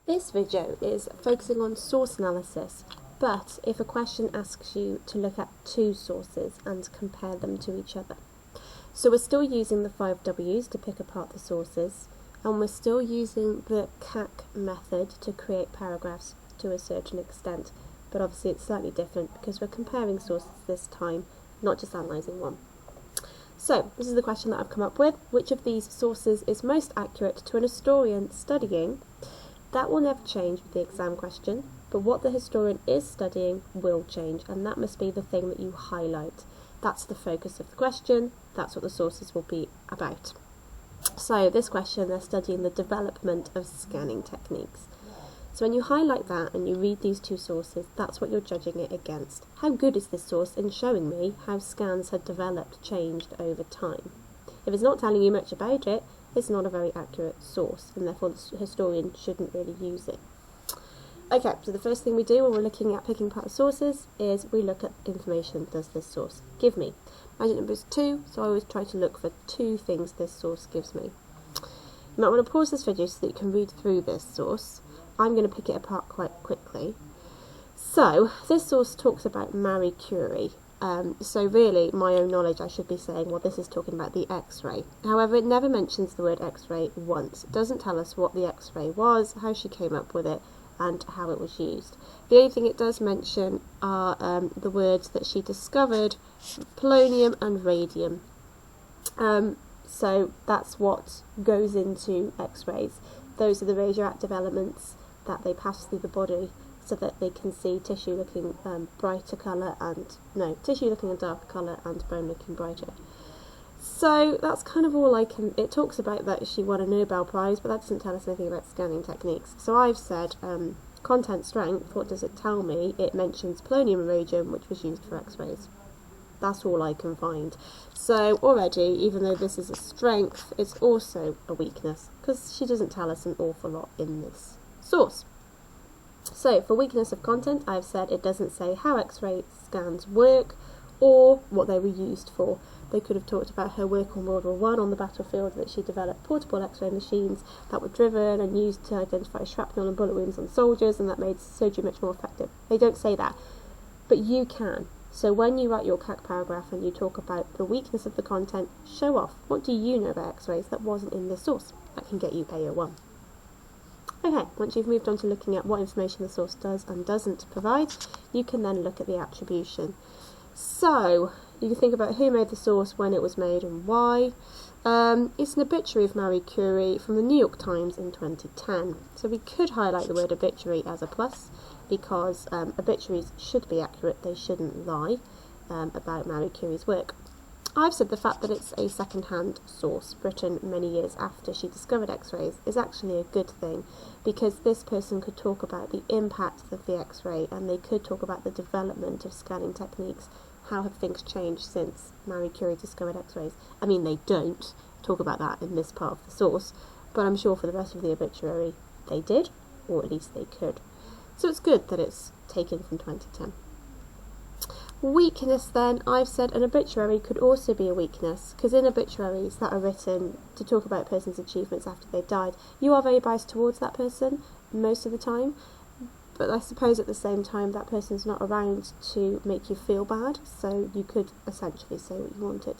This video is focusing on source analysis, but if a question asks you to look at two sources and compare them to each other. So we're still using the 5 W's to pick apart the sources, and we're still using the CAC method to create paragraphs to a certain extent, but obviously it's slightly different because we're comparing sources this time, not just analysing one. So, this is the question that I've come up with. Which of these sources is most accurate to an historian studying? That will never change with the exam question, but what the historian is studying will change, and that must be the thing that you highlight. That's the focus of the question, that's what the sources will be about. So, this question, they're studying the development of scanning techniques. So when you highlight that and you read these two sources, that's what you're judging it against. How good is this source in showing me how scans had developed, changed over time? If it's not telling you much about it, it's not a very accurate source, and therefore the historian shouldn't really use it. Okay, so the first thing we do when we're looking at picking apart sources is we look at information does this source give me. Magic number is 2, so I always try to look for 2 things this source gives me. You might want to pause this video so that you can read through this source. I'm going to pick it apart quite quickly. So, this source talks about Marie Curie. So really, my own knowledge, I should be saying, well, this is talking about the X-ray. However, it never mentions the word X-ray once. It doesn't tell us what the X-ray was, how she came up with it, and how it was used. The only thing it does mention are the words that she discovered, polonium and radium. So that's what goes into X-rays. Those are the radioactive elements that they pass through the body so that they can see tissue looking tissue looking a darker colour and bone looking brighter. So that's kind of all it talks about that she won a Nobel Prize, but that doesn't tell us anything about scanning techniques. So I've said content strength, what does it tell me? It mentions polonium and radium, which was used for X-rays. That's all I can find. So already, even though this is a strength, it's also a weakness, because she doesn't tell us an awful lot in this source. So for weakness of content, I've said it doesn't say how X-ray scans work or what they were used for. They could have talked about her work on World War I on the battlefield, that she developed portable X-ray machines that were driven and used to identify shrapnel and bullet wounds on soldiers, and that made surgery much more effective. They don't say that, but you can. So when you write your CAC paragraph and you talk about the weakness of the content, show off. What do you know about X-rays that wasn't in this source? That can get you A01. Okay, once you've moved on to looking at what information the source does and doesn't provide, you can then look at the attribution. So, you can think about who made the source, when it was made, and why. It's an obituary of Marie Curie from the New York Times in 2010. So we could highlight the word obituary as a plus, because obituaries should be accurate, they shouldn't lie about Marie Curie's work. I've said the fact that it's a second-hand source, written many years after she discovered X-rays, is actually a good thing, because this person could talk about the impact of the X-ray, and they could talk about the development of scanning techniques. How have things changed since Marie Curie discovered X-rays? I mean, they don't talk about that in this part of the source, but I'm sure for the rest of the obituary they did, or at least they could. So it's good that it's taken from 2010. Weakness then, I've said an obituary could also be a weakness, because in obituaries that are written to talk about a person's achievements after they've died, you are very biased towards that person most of the time, but I suppose at the same time that person's not around to make you feel bad, so you could essentially say what you wanted.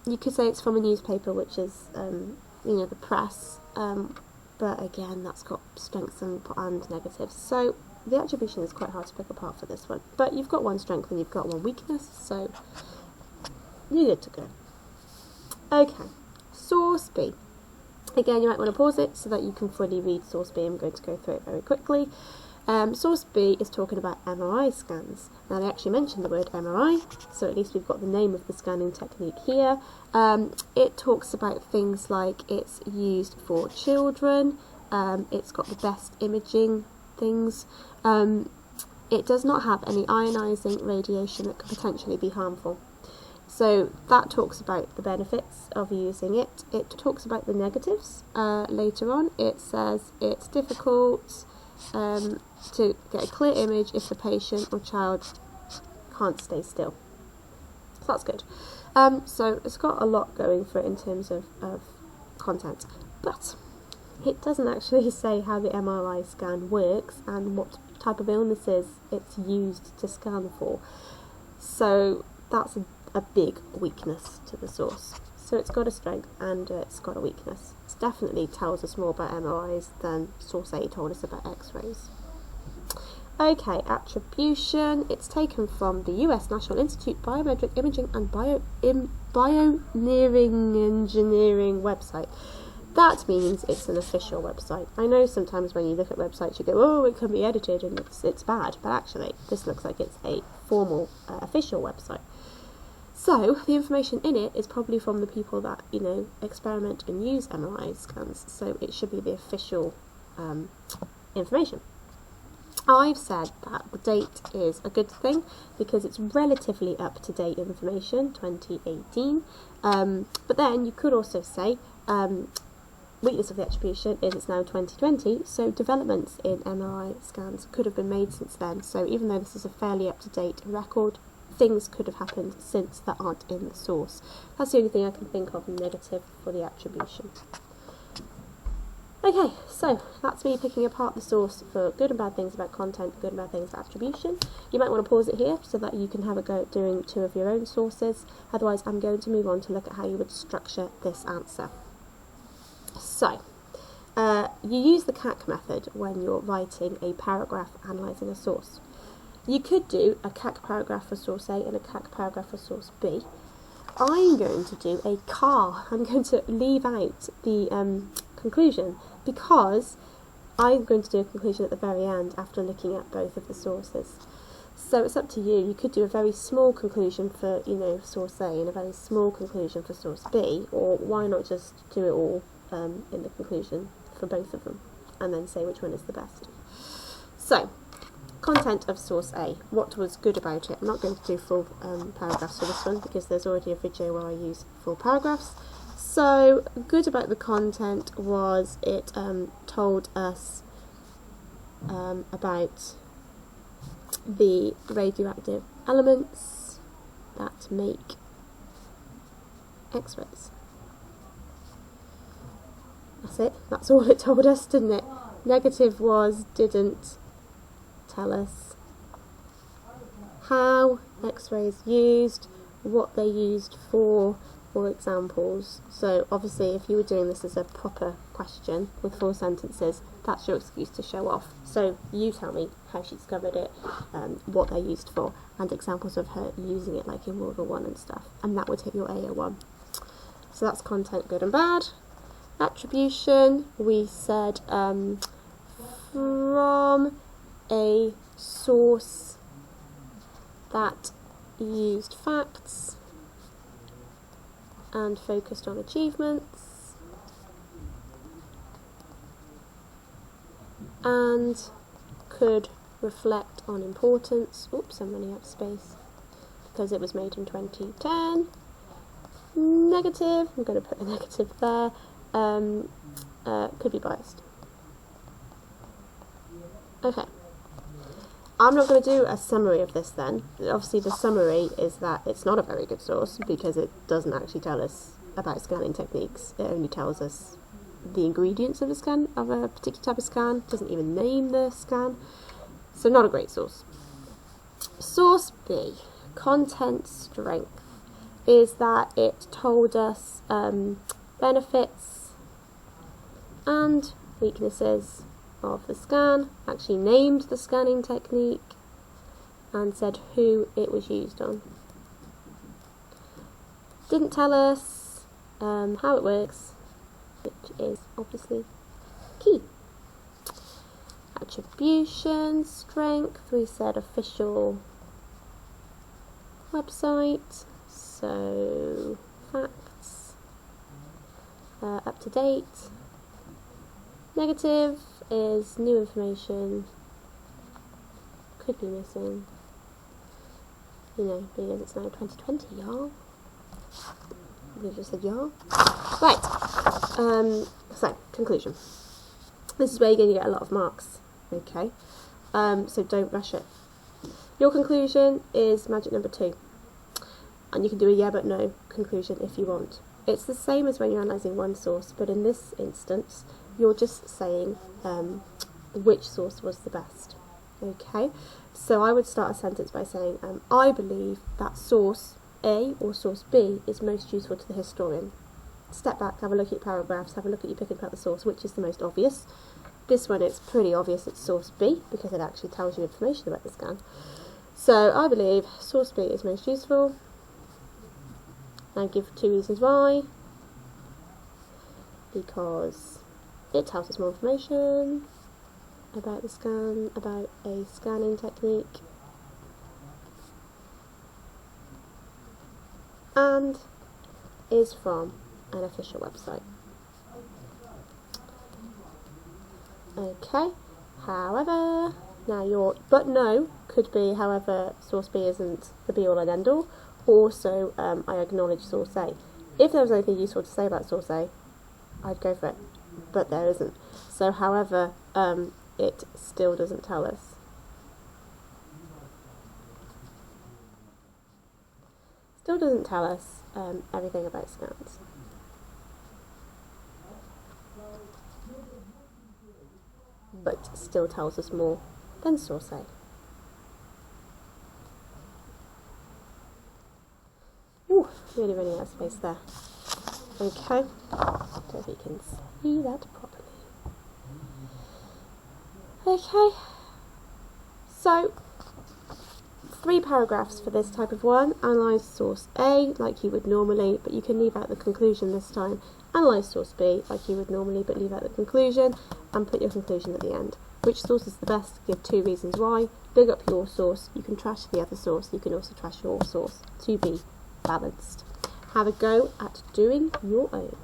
You could say it's from a newspaper, which is the press, but again that's got strengths and negatives. So the attribution is quite hard to pick apart for this one, but you've got one strength and you've got one weakness, so you're good to go. Okay, source B. Again, you might want to pause it so that you can fully read source B. I'm going to go through it very quickly. Source B is talking about MRI scans. Now they actually mention the word MRI, so at least we've got the name of the scanning technique here. It talks about things like it's used for children, it's got the best imaging things. It does not have any ionising radiation that could potentially be harmful. So that talks about the benefits of using it. It talks about the negatives later on. It says it's difficult to get a clear image if the patient or child can't stay still. So that's good. So it's got a lot going for it in terms of content. But it doesn't actually say how the MRI scan works and what type of illnesses it's used to scan for. So that's a big weakness to the source. So it's got a strength and it's got a weakness. It definitely tells us more about MRIs than source A told us about X-rays. Okay, attribution. It's taken from the US National Institute Biometric Imaging and Bioneering Engineering website. That means it's an official website. I know sometimes when you look at websites you go, oh, it can be edited and it's bad, but actually this looks like it's a formal official website. So the information in it is probably from the people that, you know, experiment and use MRI scans, so it should be the official information. I've said that the date is a good thing because it's relatively up-to-date information, 2018, but then you could also say weakness of the attribution is it's now 2020, so developments in MRI scans could have been made since then. So even though this is a fairly up-to-date record, things could have happened since that aren't in the source. That's the only thing I can think of negative for the attribution. Okay, so that's me picking apart the source for good and bad things about content, good and bad things about attribution. You might want to pause it here so that you can have a go at doing 2 of your own sources. Otherwise, I'm going to move on to look at how you would structure this answer. So, you use the CAC method when you're writing a paragraph analysing a source. You could do a CAC paragraph for source A and a CAC paragraph for source B. I'm going to do a CAR. I'm going to leave out the conclusion because I'm going to do a conclusion at the very end after looking at both of the sources. So it's up to you. You could do a very small conclusion for, you know, source A and a very small conclusion for source B, or why not just do it all in the conclusion for both of them and then say which one is the best. So, content of source A. What was good about it? I'm not going to do full paragraphs for this one because there's already a video where I use full paragraphs. So, good about the content was it told us about the radioactive elements that make X-rays. That's it. That's all it told us, didn't it? Negative was didn't tell us how X-rays used, what they used for, or examples. So obviously if you were doing this as a proper question with 4 sentences, that's your excuse to show off. So you tell me how she discovered it, what they're used for, and examples of her using it like in World War I and stuff, and that would hit your AO1. So that's content, good and bad. Attribution, we said from a source that used facts and focused on achievements and could reflect on importance. Oops, I'm running out of space because it was made in 2010. Negative, I'm going to put a negative there. Could be biased. Okay. I'm not going to do a summary of this then. Obviously the summary is that it's not a very good source because it doesn't actually tell us about scanning techniques. It only tells us the ingredients of a scan, of a particular type of scan. It doesn't even name the scan. So not a great source. Source B, content strength, is that it told us benefits and weaknesses of the scan, actually named the scanning technique and said who it was used on. Didn't tell us how it works, which is obviously key. Attribution, strength, we said official website, so facts, up to date. Negative is new information, could be missing, you know, because it's now 2020, y'all. I just said y'all. Right, so, conclusion. This is where you're going to get a lot of marks, okay? So don't rush it. Your conclusion is magic number 2. And you can do a yeah but no conclusion if you want. It's the same as when you're analysing one source, but in this instance, you're just saying which source was the best. Okay, so I would start a sentence by saying, I believe that source A or source B is most useful to the historian. Step back, have a look at your paragraphs, have a look at you picking about the source, which is the most obvious. This one, it's pretty obvious it's source B, because it actually tells you information about the scan. So I believe source B is most useful, and give 2 reasons why. Because it tells us more information about the scan, about a scanning technique, and is from an official website. Okay, however, now your but no could be, however, source B isn't the be all and end all. Also, I acknowledge source A. If there was anything useful to say about source A, I'd go for it, but there isn't. So, however, it still doesn't tell us. Still doesn't tell us everything about scans. But still tells us more than source A. Ooh, really out of space there. Okay, don't know if you can see that properly. Okay, so 3 paragraphs for this type of one. Analyse source A like you would normally, but you can leave out the conclusion this time. Analyse source B like you would normally, but leave out the conclusion, and put your conclusion at the end. Which source is the best? Give 2 reasons why. Big up your source. You can trash the other source. You can also trash your source to be balanced. Have a go at doing your own.